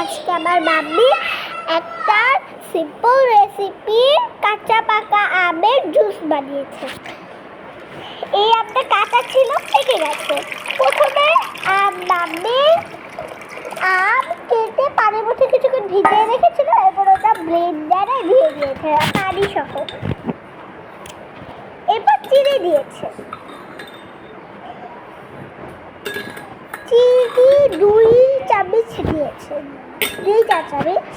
আজকে আমার মাম্মি একটা সিম্পল রেসিপি কাঁচা পাকা আমের জুস বানিয়েছে। এই আমটা কাঁচা ছিল, পেকে গেছে। প্রথমে মাম্মি আম কেটে পানির মধ্যে কিছুক্ষণ ভিজিয়ে রেখেছিল, এরপর ওটা ব্লেন্ডারে দিয়ে দিয়েছে পানি সহ। এরপর চিনি দিয়েছে, চিনি 2 চামচ দিয়েছে, 2 চা চামচ।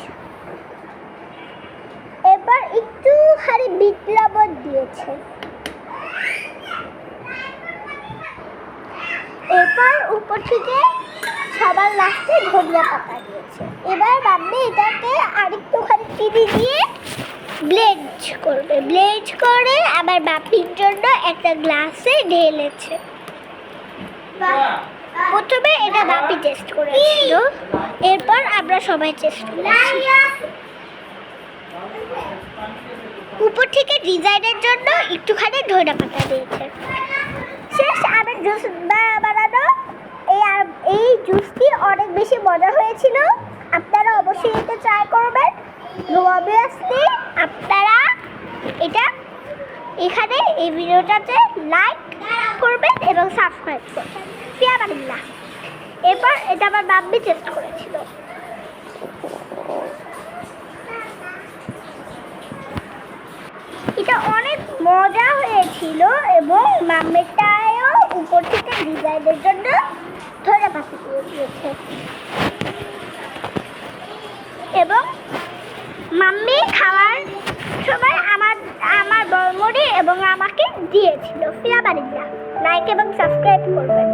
এবার একটুখানি বিট লবণ দিয়েছে। এরপর উপর থেকে সবার লাস্টে ধনিয়া পাতা দিয়েছে। এবার মাম্মি এটাকে আরেকটুখানি চিনি দিয়ে ব্লেন্ড করবে। ব্লেন্ড করে আবার বাপির জন্য একটা গ্লাসে ঢেলেছে। প্রথমে এটা বাপি টেস্ট করেছিল, এরপর আমরা সবাই টেস্ট করেছি। উপর থেকে ডিজাইনের জন্য একটুখানি ধনিয়া পাতা দিয়েছে। শেষ আমের জুস বানানো। এই জুসটি অনেক বেশি মজা হয়েছিল। আপনারা অবশ্যই এটা ট্রাই করবেন। অবভিয়াসলি আপনারা এটা এখানে এই ভিডিওটাতে লাইক করবেন এবং সাবস্ক্রাইব করবেন। ফিয়ামানিল্লাহ। এরপর এটা আমার মাম্মি টেস্ট করেছিল। এটা অনেক মজা হয়েছিল এবং মাম্মিটাও উপর থেকে ডিজাইনের জন্য ধরে পাতা দিয়ে দিয়েছে এবং মাম্মি খাওয়ার সময় আমার বড়মুড়ি এবং আমাকে দিয়েছিল। ফিয়ামানিল্লাহ। লাইক এবং সাবস্ক্রাইব করবেন।